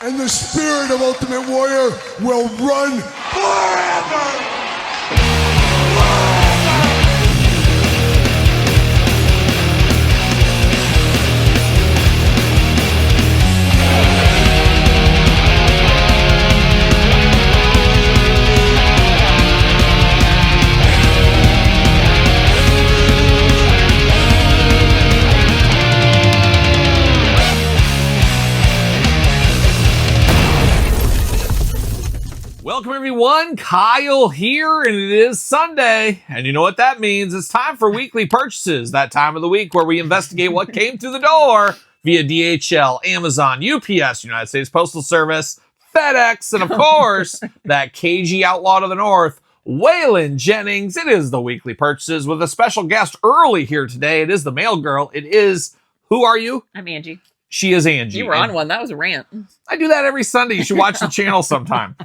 and the spirit of Ultimate Warrior will run forever! Welcome everyone, Kyle here, and it is Sunday, and you know what that means. It's time for weekly purchases, that time of the week where we investigate what came through the door via DHL, Amazon, UPS, United States Postal Service, FedEx, and of course, that cagey outlaw to the north, Waylon Jennings. It is the weekly purchases with a special guest early here today. It is the mail girl. It is, who are you? I'm Angie. She is Angie. You were on one. That was a rant. I do that every Sunday. You should watch the channel sometime.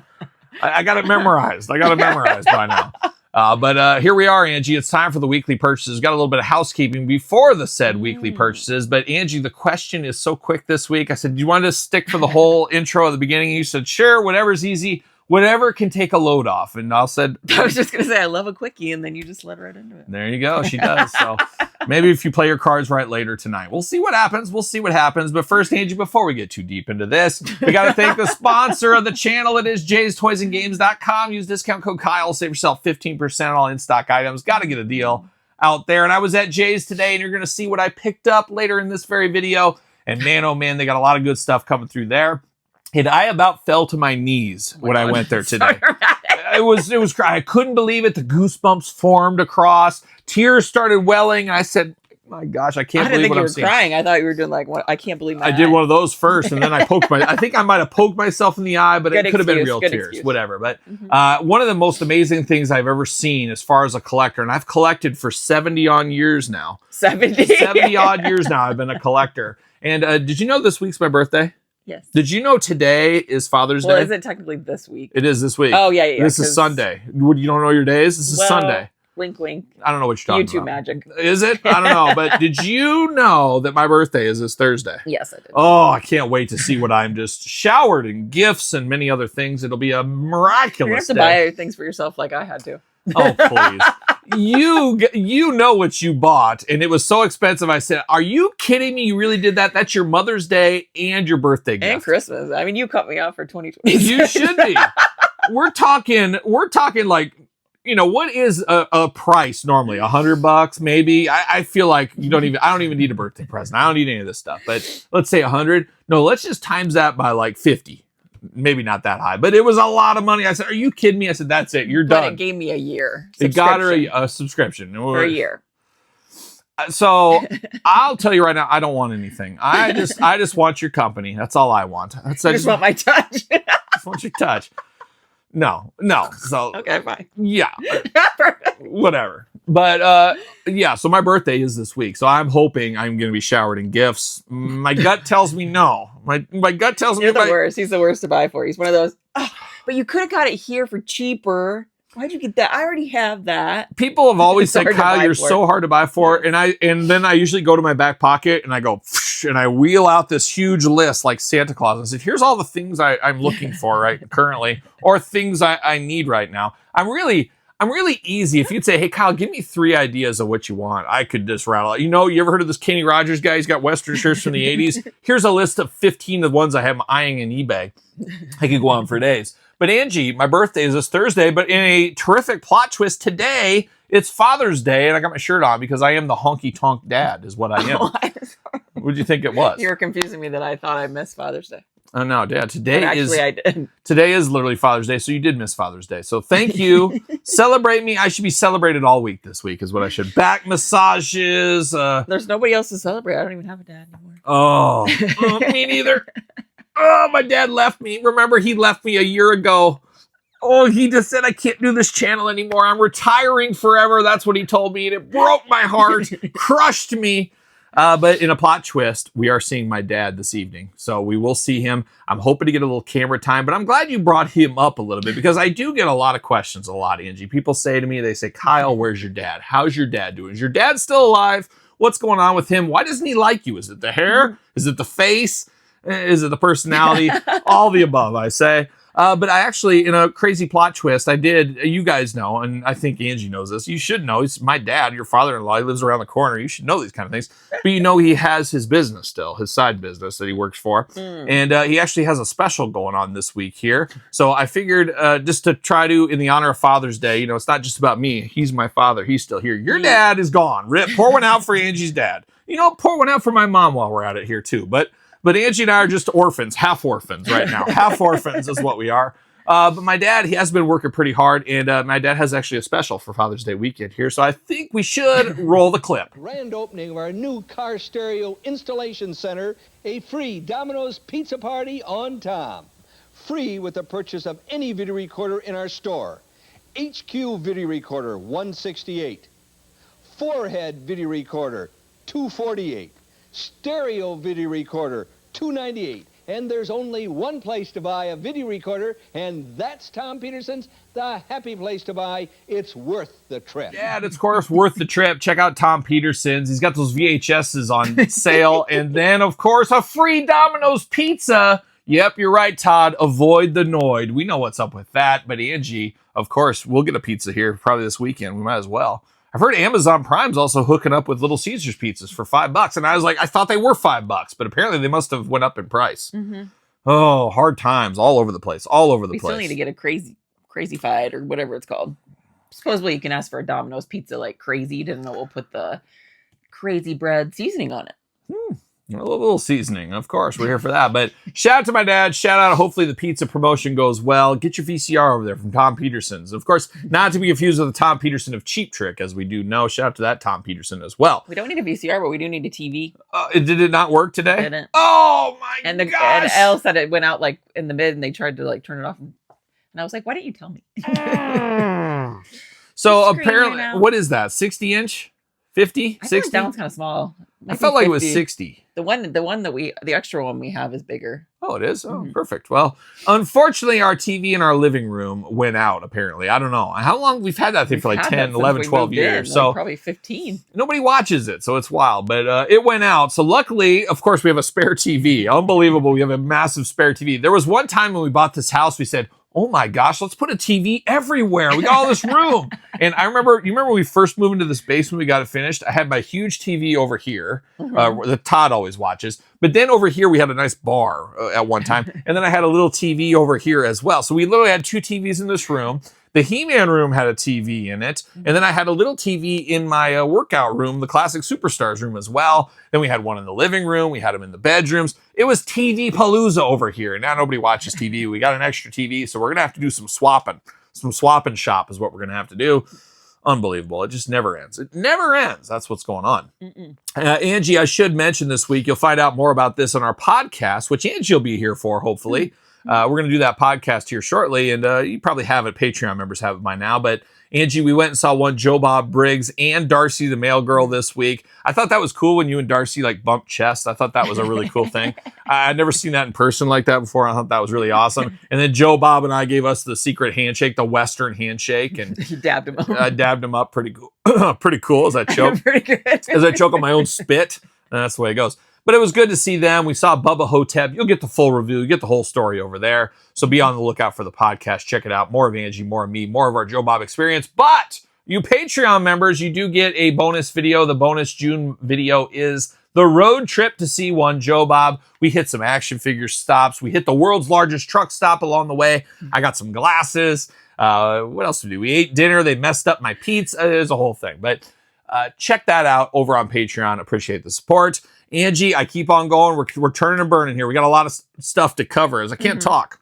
I got it memorized. by now. But here we are, Angie. It's time for the weekly purchases. Got a little bit of housekeeping before the said weekly purchases. But Angie, the question is so quick this week. I said, do you want to stick for the whole intro at the beginning? You said, sure, whatever's easy. Whatever can take a load off. And I said, I was just going to say, I love a quickie. And then you just led right into it. There you go. She does. So maybe if you play your cards right later tonight, we'll see what happens. But first, Angie, before we get too deep into this, we got to thank the sponsor of the channel. It is Jay'sToysAndGames.com. Use discount code Kyle. Save yourself 15% on all in-stock items. Got to get a deal out there. And I was at Jay's today, and you're going to see what I picked up later in this very video. And man, oh man, they got a lot of good stuff coming through there. And I about fell to my knees when I went there today. It was I couldn't believe it. The goosebumps formed across. Tears started welling. And I said, my gosh, I can't believe what I'm seeing. I didn't think you were crying. I thought you were doing like, what? I can't believe my I did one of those first, and then I think I might have poked myself in the eye, but it could have been real tears. Whatever. But one of the most amazing things I've ever seen as far as a collector, and I've collected for 70-odd years now. 70-odd years now I've been a collector. And did you know this week's my birthday? Yes. Did you know today is Father's Day? Well, is it technically this week? It is this week. Oh, yeah. This is Sunday. You don't know your days? This is Sunday. Wink, wink. I don't know what you're talking YouTube about. magic. Is it? I don't know. But did you know that my birthday is this Thursday? Yes, I did. Oh, I can't wait to see what I'm just showered in gifts and many other things. It'll be a miraculous You're going to have to day. buy things for yourself like I had to. Oh, please. You know what you bought, and it was so expensive. I said, are you kidding me? You really did that? That's your Mother's Day and your birthday gift. And Christmas. I mean, you cut me off for 2020. You should be. We're talking like, you know, what is a price normally? $100 maybe? I feel like I don't even need a birthday present. I don't need any of this stuff. But let's say 100. No, let's just times that by like 50. Maybe not that high, but it was a lot of money. I said, are you kidding me? I said, that's it. You're done. But it gave me a year. It got her a subscription. For a year. So I'll tell you right now, I don't want anything. I just want your company. That's all I want. I just want my touch. Just want your touch. No. So okay, fine. Yeah. Whatever. But yeah, so my birthday is this week. So I'm hoping I'm going to be showered in gifts. My gut tells me no. My gut tells me you're the worst. He's the worst to buy for. He's one of those. Oh, but you could have got it here for cheaper. Why'd you get that? I already have that. People have always said, Kyle, you're so hard to buy for. And then I usually go to my back pocket and I go, and I wheel out this huge list like Santa Claus. I said, here's all the things I'm looking for right currently, or things I need right now. I'm really easy. If you'd say, hey, Kyle, give me 3 ideas of what you want, I could just rattle out. You know, you ever heard of this Kenny Rogers guy? He's got Western shirts from the 80s. Here's a list of 15 of the ones I have eyeing on eBay. I could go on for days. But Angie, my birthday is this Thursday, but in a terrific plot twist today, it's Father's Day, and I got my shirt on because I am the honky-tonk dad is what I am. What did you think it was? You were confusing me that I thought I missed Father's Day. Oh, no, Dad. I did. Today is literally Father's Day, so you did miss Father's Day. So thank you. Celebrate me. I should be celebrated all week this week is what I should. Back massages. There's nobody else to celebrate. I don't even have a dad anymore. Oh, me neither. Oh, my dad left me. Remember, he left me a year ago. Oh, he just said, I can't do this channel anymore. I'm retiring forever. That's what he told me, and it broke my heart, crushed me. But in a plot twist, we are seeing my dad this evening. So we will see him. I'm hoping to get a little camera time, but I'm glad you brought him up a little bit because I do get a lot of questions, Angie. People say to me, they say, Kyle, where's your dad? How's your dad doing? Is your dad still alive? What's going on with him? Why doesn't he like you? Is it the hair? Is it the face? Is it the personality? All the above, I say. But I actually, in a crazy plot twist, you guys know, and I think Angie knows this. You should know. He's my dad, your father-in-law. He lives around the corner. You should know these kind of things. But he has his business still, his side business that he works for. And he actually has a special going on this week here. So I figured just to try to, in the honor of Father's Day, it's not just about me. He's my father. He's still here. Your dad is gone. Rip, pour one out for Angie's dad. Pour one out for my mom while we're at it here too. But Angie and I are just orphans, half orphans right now. Half orphans is what we are. But my dad, he has been working pretty hard, and my dad has actually a special for Father's Day weekend here, so I think we should roll the clip. Grand opening of our new car stereo installation center, a free Domino's pizza party on Tom. Free with the purchase of any video recorder in our store. HQ video recorder, $168. Four-head video recorder, $248. Stereo video recorder, $298. And there's only one place to buy a video recorder, and that's Tom Peterson's, the happy place to buy. It's worth the trip. Yeah, it's of course worth the trip. Check out Tom Peterson's. He's got those VHSs on sale. And then, of course, a free Domino's pizza. Yep, you're right, Todd. Avoid the Noid. We know what's up with that. But Angie, of course, we'll get a pizza here probably this weekend. We might as well. I've heard Amazon Prime's also hooking up with Little Caesars pizzas for $5. And I was like, I thought they were $5, but apparently they must have went up in price. Mm-hmm. Oh, hard times all over the place. All over the place. We still need to get a crazy fied or whatever it's called. Supposedly you can ask for a Domino's pizza like crazy. Didn't know we'll put the crazy bread seasoning on it. A little seasoning, of course. We're here for that. But shout out to my dad. Shout out. Hopefully the pizza promotion goes well. Get your VCR over there from Tom Peterson's. Of course, not to be confused with the Tom Peterson of Cheap Trick, as we do know. Shout out to that Tom Peterson as well. We don't need a VCR, but we do need a TV. Did it not work today? It didn't. Oh, my gosh. And Elle said it went out like in the mid and they tried to like turn it off. And I was like, why didn't you tell me? So apparently, what is that? 60 inch? 50? 60? Like that one's kind of small. I felt like 50. It was 60. The one that the extra one we have is bigger. Oh, it is? Oh, perfect. Well, unfortunately, our TV in our living room went out, apparently. I don't know. How long? We've had that thing for like 10, 11, 12 years. So like probably 15. Nobody watches it, so it's wild. But it went out. So luckily, of course, we have a spare TV. Unbelievable. We have a massive spare TV. There was one time when we bought this house, we said, oh my gosh, let's put a TV everywhere. We got all this room. And you remember when we first moved into this basement, we got it finished? I had my huge TV over here that Todd always watches. But then over here, we had a nice bar at one time. And then I had a little TV over here as well. So we literally had two TVs in this room. The Heman room had a TV in it. And then I had a little TV in my workout room, the Classic Superstars room as well. Then we had one in the living room. We had them in the bedrooms. It was TV palooza over here. And now nobody watches TV. We got an extra TV. So we're going to have to do some swapping. Some swap and shop is what we're going to have to do. Unbelievable. It just never ends. It never ends. That's what's going on. Angie, I should mention this week, you'll find out more about this on our podcast, which Angie will be here for, hopefully. We're going to do that podcast here shortly, and you probably have it. Patreon members have it by now. But Angie, we went and saw one Joe Bob Briggs and Darcy, the mail girl, this week. I thought that was cool when you and Darcy like bumped chests. I thought that was a really cool thing. I'd never seen that in person like that before. I thought that was really awesome. And then Joe Bob and I gave us the secret handshake, the Western handshake, and you dabbed him up. I dabbed him up pretty cool. Pretty cool as I choke. Pretty good. As I choke on my own spit. And that's the way it goes. But it was good to see them. We saw Bubba Hotep. You'll get the full review. You get the whole story over there. So be on the lookout for the podcast. Check it out. More of Angie, more of me, more of our Joe Bob experience. But you Patreon members, you do get a bonus video. The bonus June video is the road trip to see one Joe Bob. We hit some action figure stops. We hit the world's largest truck stop along the way. I got some glasses. What else did we do? We ate dinner. They messed up my pizza. There's a whole thing. But check that out over on Patreon. Appreciate the support. Angie, I keep on going. We're turning and burning here. We got a lot of stuff to cover as I can't talk.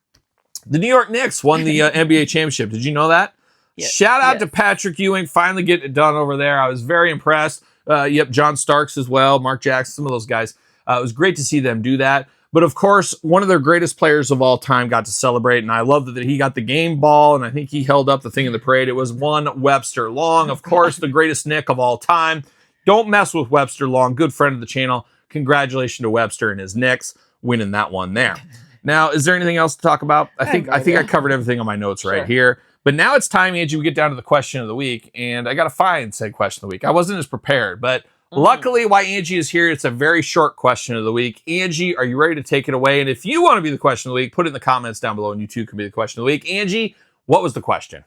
The New York Knicks won the NBA championship. Did you know that? Yes. Shout out to Patrick Ewing. Finally getting it done over there. I was very impressed. John Starks as well. Mark Jakks, some of those guys. It was great to see them do that. But of course, one of their greatest players of all time got to celebrate. And I love that he got the game ball. And I think he held up the thing in the parade. It was one Webster Long. Of course, the greatest Knick of all time. Don't mess with Webster Long. Good friend of the channel. Congratulations to Webster and his Knicks winning that one there. Now, is there anything else to talk about? I think I covered everything on my notes right here. But now it's time, Angie, we get down to the question of the week. And I got to find said question of the week. I wasn't as prepared, but Luckily, why Angie is here, it's a very short question of the week. Angie, are you ready to take it away? And if you want to be the question of the week, put it in the comments down below and you too can be the question of the week. Angie, what was the question?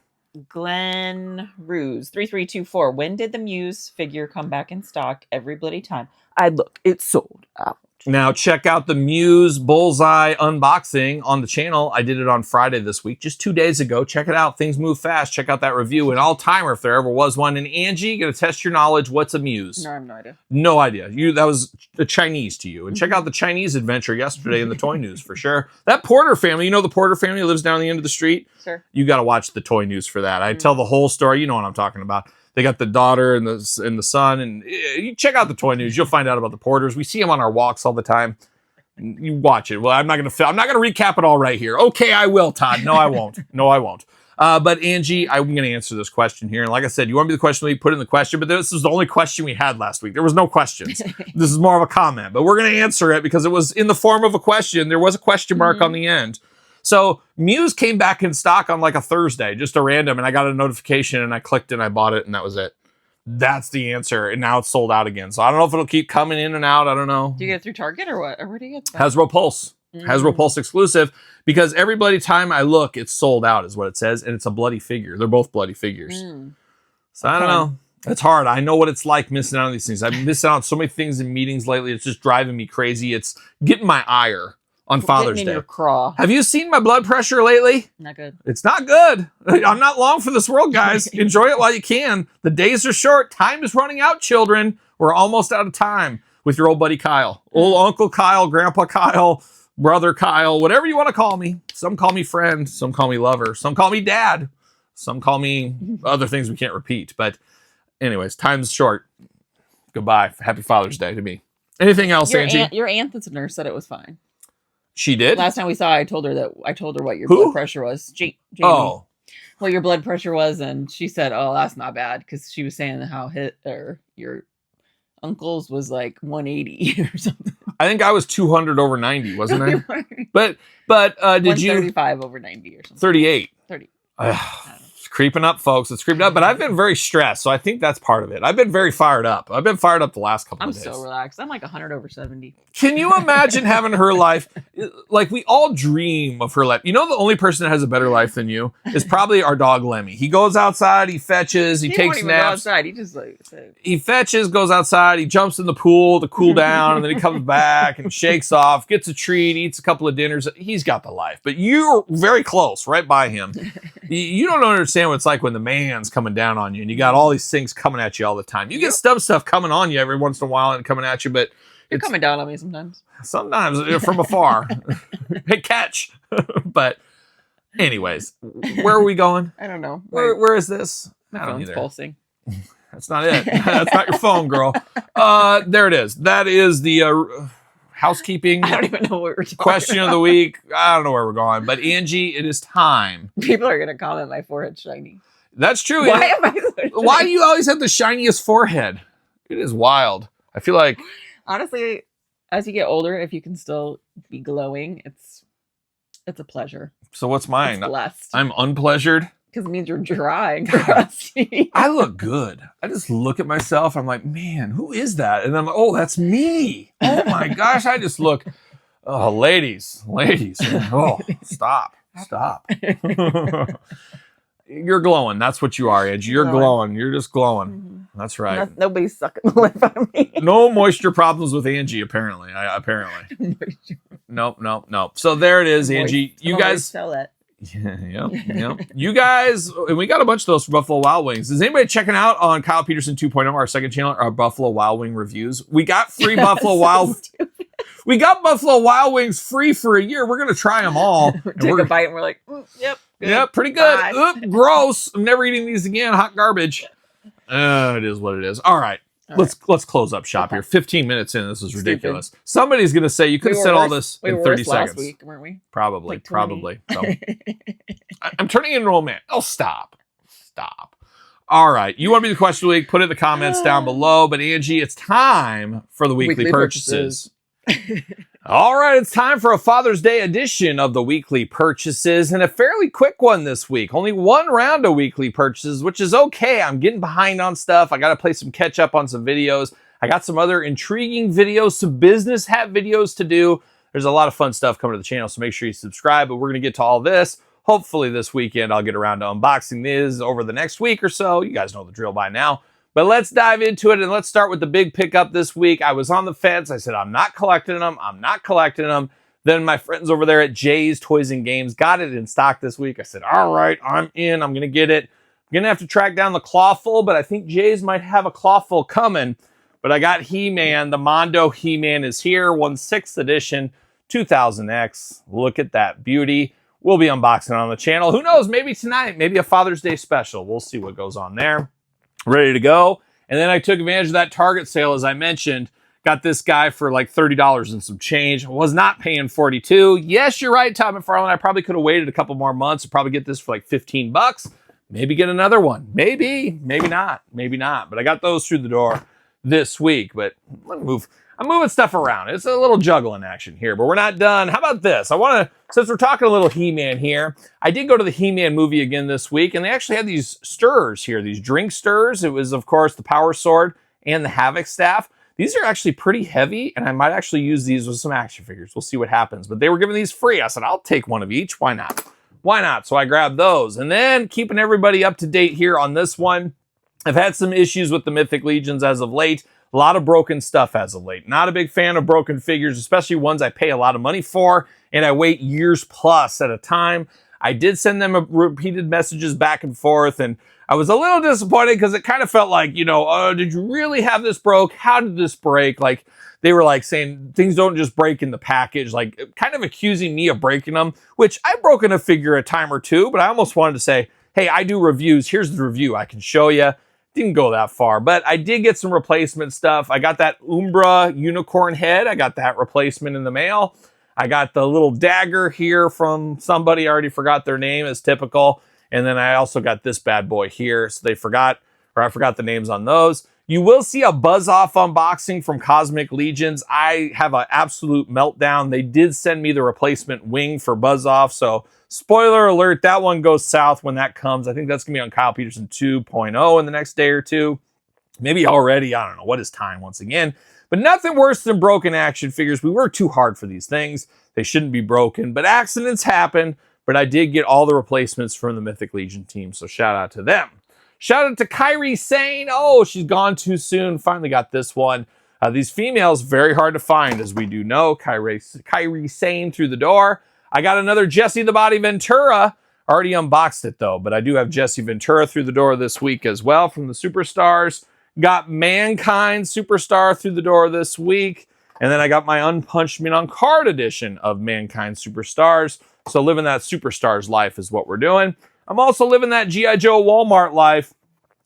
Glenn Ruse 3324. When did the Muse figure come back in stock every bloody time I look? It's sold out. Now, check out the Muse Bullseye unboxing on the channel. I did it on Friday this week, just 2 days ago. Check it out. Things move fast. Check out that review. An all-timer if there ever was one. And Angie, going to test your knowledge. What's a Muse? No, I have no idea. No idea. That was a Chinese to you. And check out the Chinese adventure yesterday in the toy news for sure. That Porter family, the Porter family lives down the end of the street? Sure. You got to watch the toy news for that. I tell the whole story. You know what I'm talking about. They got the daughter and the son. And you check out the toy news. You'll find out about the Porters. We see them on our walks all the time. You watch it. Well, I'm not going to recap it all right here. Okay, I will, Todd. No, I won't. No, I won't. But Angie, I'm going to answer this question here. And like I said, you want to be the question lead, put in the question. But this was the only question we had last week. There was no questions. This is more of a comment. But we're going to answer it because it was in the form of a question. There was a question mark on the end. So Muse came back in stock on like a Thursday, just a random. And I got a notification and I clicked and I bought it and that was it. That's the answer. And now it's sold out again. So I don't know if it'll keep coming in and out. I don't know. Do you get it through Target or what? Or where do you get that? Hasbro Pulse. Hasbro Pulse exclusive. Because every bloody time I look, it's sold out is what it says. And it's a bloody figure. They're both bloody figures. So I don't know. It's hard. I know what it's like missing out on these things. I've missed out on so many things in meetings lately. It's just driving me crazy. It's getting my ire on Father's Day. Your craw. Have you seen my blood pressure lately? Not good. It's not good. I'm not long for this world, guys. Enjoy it while you can. The days are short. Time is running out, children. We're almost out of time with your old buddy Kyle. Old Uncle Kyle, Grandpa Kyle, Brother Kyle, whatever you want to call me. Some call me friend. Some call me lover. Some call me dad. Some call me other things we can't repeat. But anyways, time's short. Goodbye. Happy Father's Day to me. Anything else, Angie? Your aunt that's a nurse said it was fine. She did? Last time we saw, I told her what your Who? blood pressure was. Jamie. Oh. What your blood pressure was, and she said, "Oh, that's not bad," because she was saying how your uncle's was like 180 or something. I think I was 200 over 90, wasn't I? but did you 135 over 90 or something? 38. 30. It's creeping up, folks. It's creeping up. But I've been very stressed, so I think that's part of it. I've been very fired up. I've been fired up the last couple of days. I'm so relaxed. I'm like 100 over 70. Can you imagine having her life? Like, we all dream of her life. The only person that has a better life than you is probably our dog Lemmy. He goes outside, he fetches, he takes won't even naps. go outside. He just He fetches, goes outside, he jumps in the pool to cool down, and then he comes back and shakes off, gets a treat, eats a couple of dinners. He's got the life. But you're very close, right by him. You don't understand what it's like when the man's coming down on you and you got all these things coming at you all the time. You get stuff coming on you every once in a while and coming at you, but you're coming down on me sometimes. Sometimes from afar. Hey, catch. But anyways, where are we going? I don't know. Where is this? My phone's pulsing. That's not it. That's not your phone, girl. There it is. That is the housekeeping. I don't even know what we're talking question about. of the week. I don't know where we're going. But Angie, it is time. People are going to comment my forehead's shiny. That's true. Why am I so shiny? Why do you always have the shiniest forehead? It is wild. I feel like... Honestly, as you get older, if you can still be glowing, it's a pleasure. So what's mine? It's blessed. I'm unpleasured. Because it means you're dry and crusty. I look good. I just look at myself. I'm like, man, who is that? And I'm like, oh, that's me. Oh my gosh, I just look. Oh, ladies. Oh, stop. You're glowing. That's what you are, Angie. You're glowing. You're just glowing. Mm-hmm. That's right. Nobody's sucking the life out of me. No moisture problems with Angie, apparently. Nope. So there it is, Angie. You guys sell it. Yeah. You guys, and we got a bunch of those for Buffalo Wild Wings. Is anybody checking out on Kyle Peterson 2.0, our second channel, our Buffalo Wild Wing reviews? We got free Buffalo Wild. We got Buffalo Wild Wings free for a year. We're gonna try them all. Take a bite, and we're like, yep. Good. Yep, pretty good. Gross. I'm never eating these again. Hot garbage. It is what it is. All right. Let's close up shop here. 15 minutes in. This is ridiculous. Stupid. Somebody's going to say you could have said all this in 30 seconds. Last week, weren't we? Probably. So, I'm turning into an old man. Oh, stop. All right. You want to be the question of the week? Put it in the comments down below. But Angie, it's time for the weekly purchases. All right, it's time for a Father's Day edition of the weekly purchases, and a fairly quick one this week. Only one round of weekly purchases, which is okay. I'm getting behind on stuff. I got to play some catch up on some videos. I got some other intriguing videos, some business hat videos to do. There's a lot of fun stuff coming to the channel, so make sure you subscribe. But we're going to get to all this. Hopefully this weekend I'll get around to unboxing these over the next week or so. You guys know the drill by now. But let's dive into it, and let's start with the big pickup this week. I was on the fence. I said, I'm not collecting them. I'm not collecting them. Then my friends over there at Jay's Toys and Games got it in stock this week. I said, all right, I'm in. I'm going to get it. I'm going to have to track down the Clawful, but I think Jay's might have a Clawful coming. But I got He-Man. The Mondo He-Man is here, 1/6 edition, 2000X. Look at that beauty. We'll be unboxing on the channel. Who knows? Maybe tonight. Maybe a Father's Day special. We'll see what goes on there. Ready to go. And then I took advantage of that Target sale, as I mentioned. Got this guy for like $30 and some change. Was not paying $42. Yes, you're right, Todd McFarlane. I probably could have waited a couple more months to probably get this for like $15. Maybe get another one. Maybe not. Maybe not. But I got those through the door this week. But let me move. I'm moving stuff around. It's a little juggling action here, but we're not done. How about this? I want to, since we're talking a little He-Man here, I did go to the He-Man movie again this week, and they actually had these stirrers here, these drink stirrers. It was, of course, the Power Sword and the Havoc Staff. These are actually pretty heavy, and I might actually use these with some action figures. We'll see what happens. But they were giving these free. I said, I'll take one of each. Why not? Why not? So I grabbed those. And then keeping everybody up to date here on this one, I've had some issues with the Mythic Legions as of late. A lot of broken stuff as of late. Not a big fan of broken figures, especially ones I pay a lot of money for, and I wait years plus at a time. I did send them repeated messages back and forth, and I was a little disappointed because it kind of felt like, you know, oh, did you really have this broke? How did this break? Like, they were like saying things don't just break in the package, like kind of accusing me of breaking them, which I've broken a figure a time or two, but I almost wanted to say, hey, I do reviews. Here's the review. I can show you. Didn't go that far, but I did get some replacement stuff. I got that Umbra unicorn head. I got that replacement in the mail. I got the little dagger here from somebody. I already forgot their name, as typical. And then I also got this bad boy here. So I forgot the names on those. You will see a Buzz Off unboxing from Cosmic Legions. I have an absolute meltdown. They did send me the replacement wing for Buzz Off. So spoiler alert, that one goes south when that comes. I think that's going to be on Kyle Peterson 2.0 in the next day or two. Maybe already. I don't know. What is time once again? But nothing worse than broken action figures. We work too hard for these things. They shouldn't be broken. But accidents happen. But I did get all the replacements from the Mythic Legion team. So shout out to them. Shout out to Kyrie Sane. Oh, she's gone too soon. Finally got this one. These females, very hard to find, as we do know. Kyrie Sane through the door. I got another Jesse the Body Ventura. Already unboxed it, though. But I do have Jesse Ventura through the door this week as well from the Superstars. Got Mankind Superstar through the door this week. And then I got my Unpunched Men on Card edition of Mankind Superstars. So living that Superstars life is what we're doing. I'm also living that G.I. Joe Walmart life.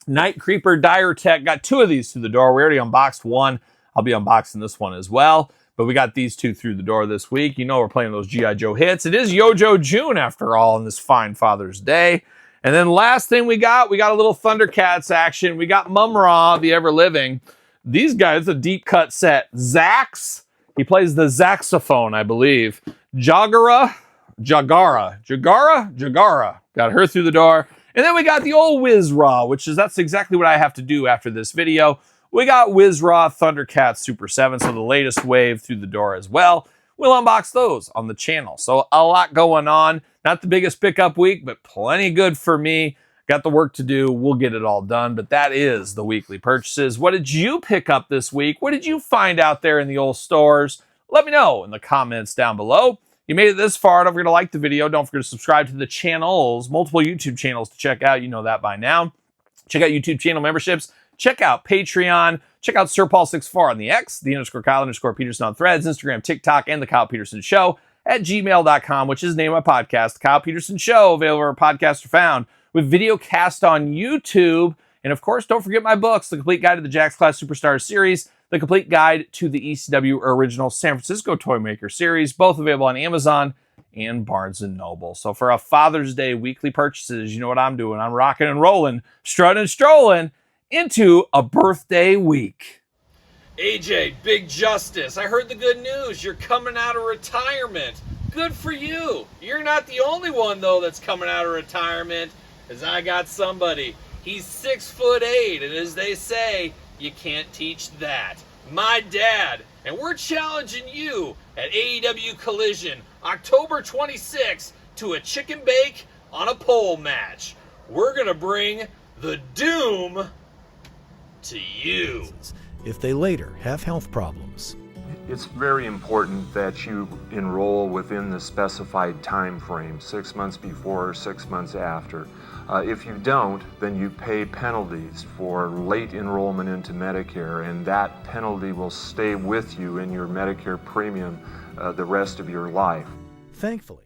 Night Creeper Dire Tech. Got two of these through the door. We already unboxed one. I'll be unboxing this one as well. But we got these two through the door this week. You know we're playing those G.I. Joe hits. It is Yojo June, after all, on this fine Father's Day. And then last thing we got a little Thundercats action. We got Mum-Ra, the Ever-Living. These guys, a deep cut set. Zakks. He plays the saxophone, I believe. Jagara. Got her through the door. And then we got the old Wiz-Ra, that's exactly what I have to do after this video. We got Wiz-Ra Thundercats Super 7, so the latest wave through the door as well. We'll unbox those on the channel. So a lot going on. Not the biggest pickup week, but plenty good for me. Got the work to do. We'll get it all done. But that is the weekly purchases. What did you pick up this week? What did you find out there in the old stores? Let me know in the comments down below. You made it this far. Don't forget to like the video. Don't forget to subscribe to the channels. Multiple YouTube channels to check out. You know that by now. Check out YouTube channel memberships. Check out Patreon. Check out SirPaul64 on the X, the _Kyle_Peterson on Threads, Instagram, TikTok, and the Kyle Peterson Show at gmail.com, which is the name of my podcast, The Kyle Peterson Show, available where podcasts are found, with video cast on YouTube. And of course, don't forget my books, The Complete Guide to the Jakks Class Superstars series, The Complete Guide to the ECW Original San Francisco Toy Maker series, both available on Amazon and Barnes & Noble. So for a Father's Day weekly purchases, you know what I'm doing. I'm rocking and rolling, strutting and strolling into a birthday week. AJ, Big Justice, I heard the good news. You're coming out of retirement. Good for you. You're not the only one, though, that's coming out of retirement, as I got somebody. He's 6'8", and as they say, you can't teach that. my dad, and we're challenging you at AEW Collision October 26th to a chicken bake on a pole match. We're gonna bring the doom to you. If they later have health problems. It's very important that you enroll within the specified time frame, 6 months before or 6 months after. If you don't, then you pay penalties for late enrollment into Medicare, and that penalty will stay with you in your Medicare premium the rest of your life. Thankfully,